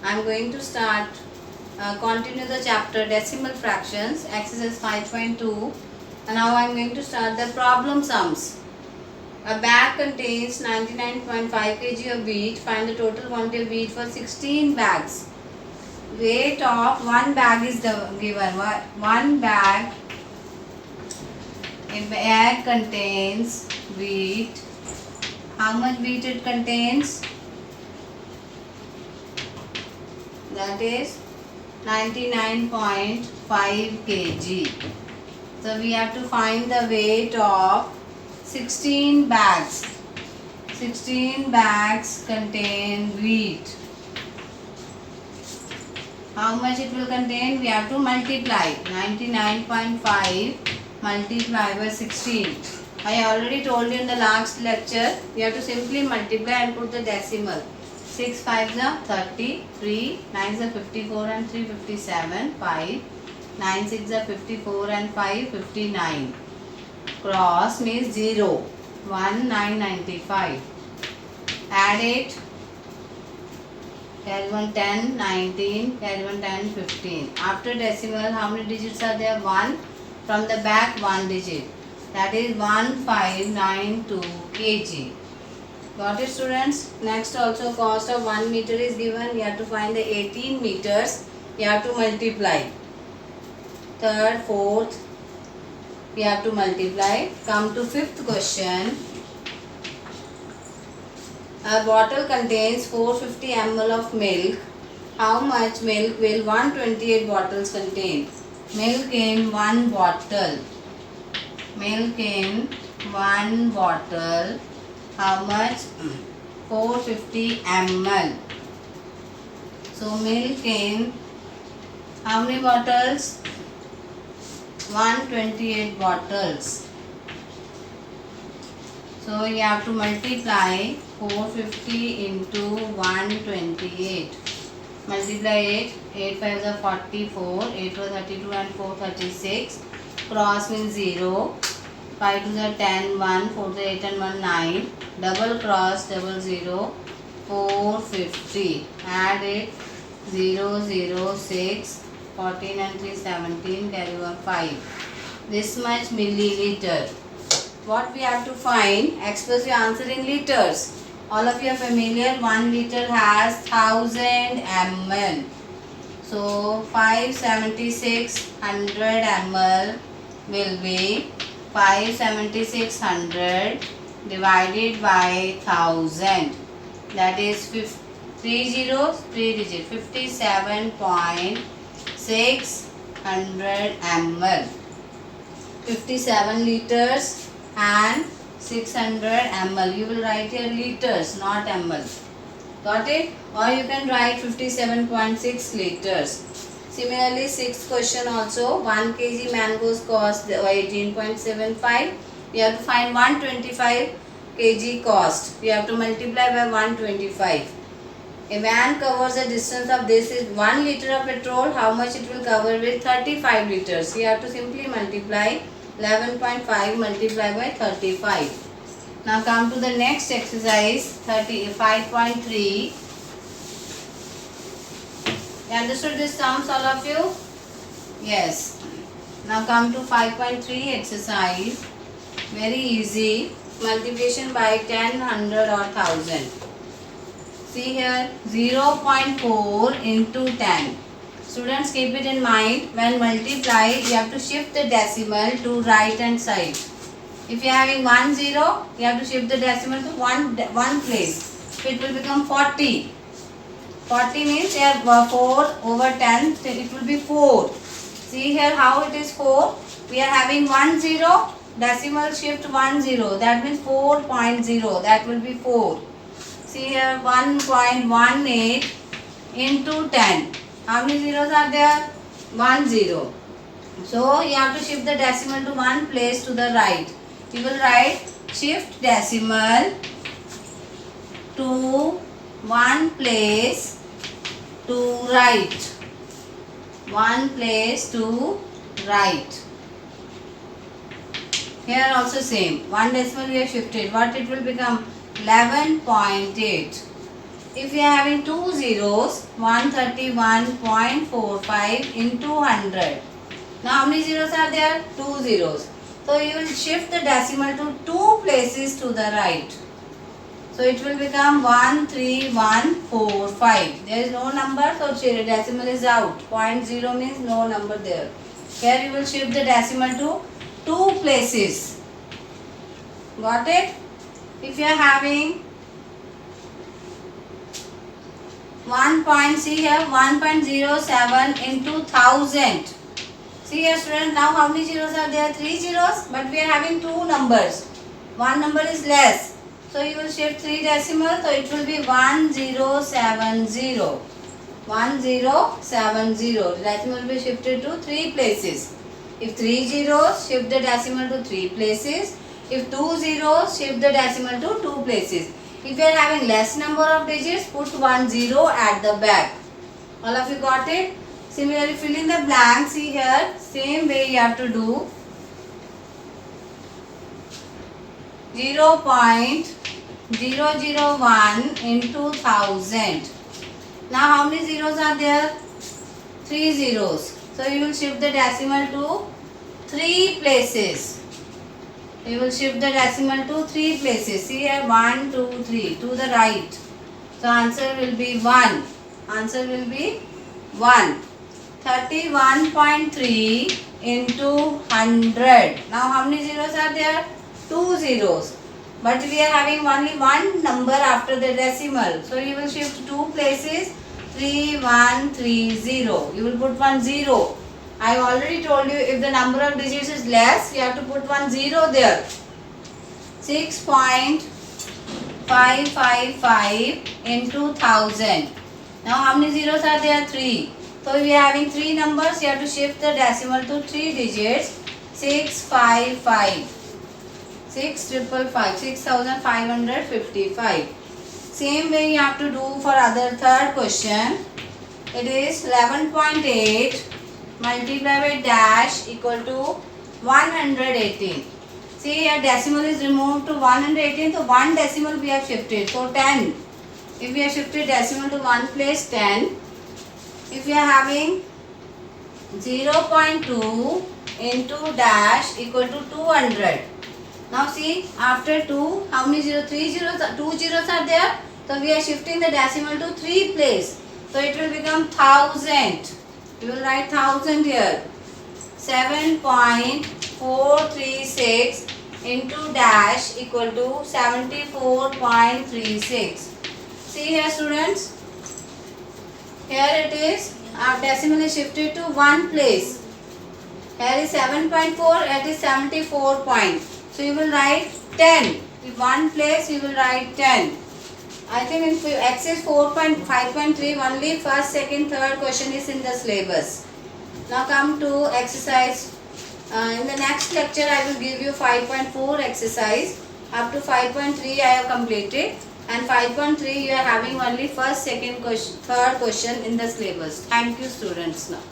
I'm going to start continue the chapter decimal fractions, exercise 5.2, and now I'm going to start the problem sums. A bag contains 99.5 kg of wheat. Find the total quantity of wheat for 16 bags. Weight of one bag is the given. One bag. A bag contains wheat. How much wheat it contains? That is 99.5 kg. So we have to find the weight of 16 bags. 16 bags contain wheat. How much it will contain? We have to multiply. 99.5 multiply by 16. I already told you in the last lecture, we have to simply multiply and put the decimal. 6 5s are 30, 3 9s are 54 and 3 57, 5 9 6 are 54 and 5 59. Cross means 0, 1 9 95. Add it. Carry one 10, 19, carry one 10, 15. After decimal, how many digits are there? 1. From the back, 1 digit. That is 1592 kg. Got it, students? Next also cost of 1 meter is given. You have to find the 18 meters. You have to multiply. Third, fourth, we have to multiply. Come to fifth question. A bottle contains 450 ml of milk. How much milk will 128 bottles contain? Milk in one bottle. Milk in one bottle. How much? 450 ml. So milk in how many bottles? 128 bottles. So you have to multiply 450 into 128. Multiply 8. 8 5s are 44. 8 4 32 and 4 36. Cross means 0. 5 2s are 10, 1, 4 to 8 and 1 9. Double cross, double 0. 450. Add it. 0 0 6. 14 and 3 17. Carry 1 5. This much milliliter. What we have to find? Express your answer in liters. All of you are familiar. 1 liter has 1000 ml. So 57600 ml will be 57600 divided by 1000. That is 3 zeros, 3 digits. 57.600 ml. 57 liters and 600 ml. You will write here liters, not ml. Got it? Or you can write 57.6 liters. Similarly, sixth question also. 1 kg mangoes cost 18.75. We have to find 125 kg cost. We have to multiply by 125. A van covers a distance of this is 1 liter of petrol. How much it will cover with? 35 liters. You have to simply multiply 11.5 multiplied by 35. Now come to the next exercise 5.3. You understood this sums, all of you? Yes. Now come to 5.3 exercise. Very easy. Multiplication by 10, 100 or 1000. See here 0.4 into 10. Students, keep it in mind, when multiply, you have to shift the decimal to right hand side. If you are having 1 0, you have to shift the decimal to one place. So it will become 40. 40 means here 4 over 10, so it will be 4. See here how it is 4. We are having 1 0, decimal shift 1 0. That means 4.0. That will be 4. See here 1.18 into 10. How many zeros are there? 1 0. So you have to shift the decimal to one place to the right. You will write shift decimal to one place to right. One place to right. Here also same. One decimal we have shifted. What it will become? 11.8. If you are having two zeros, 131.45 into 100. Now how many zeros are there? Two zeros. So you will shift the decimal to two places to the right. So it will become 13145. There is no number, so decimal is out. 0.0 means no number there. Here you will shift the decimal to two places. Got it? If you are having see here 1.07 into 1000. See here student, now how many zeros are there? Three zeros, but we are having two numbers. One number is less. So you will shift three decimals, so it will be 1070. 1070. The decimal will be shifted to three places. If three zeros, shift the decimal to three places. If two zeros, shift the decimal to two places. If you are having less number of digits, put 10 at the back. All of you got it? Similarly, fill in the blank. See here, same way you have to do. 0.001 into 1000. Now how many zeros are there? Three zeros. So you will shift the decimal to three places. You will shift the decimal to three places. See here, 1, 2, 3 to the right. So answer will be 1. Answer will be 1. 31.3 into 100. Now how many zeros are there? Two zeros. But we are having only one number after the decimal. So you will shift two places. 3130. You will put 10. I have already told you, if the number of digits is less, you have to put 10 there. 6.555 into 1000. Now how many zeros are there? 3. So we are having three numbers. You have to shift the decimal to three digits. 655. 6555. Same way you have to do for other third question. It is 11.8 multiplied by dash equal to 118. See here, decimal is removed to 118, so one decimal we have shifted. So 10. If we have shifted decimal to one place, 10. If we are having 0.2 into dash equal to 200. Now see, after 2, how many zeros? 3 zeros, 2 zeros are there. So we are shifting the decimal to 3 place. So it will become 1000. You will write 1000 here. 7.436 into dash equal to 74.36. See here students. Here it is. Our decimal is shifted to one place. Here is 7.4. It is 74 point. So you will write 10. In one place you will write 10. I think in exercise 4.5.3 only first, second, third question is in the syllabus. Now come to exercise. In the next lecture I will give you 5.4 exercise. Up to 5.3 I have completed. And 5.3 you are having only first, second, third question in the syllabus. Thank you students now.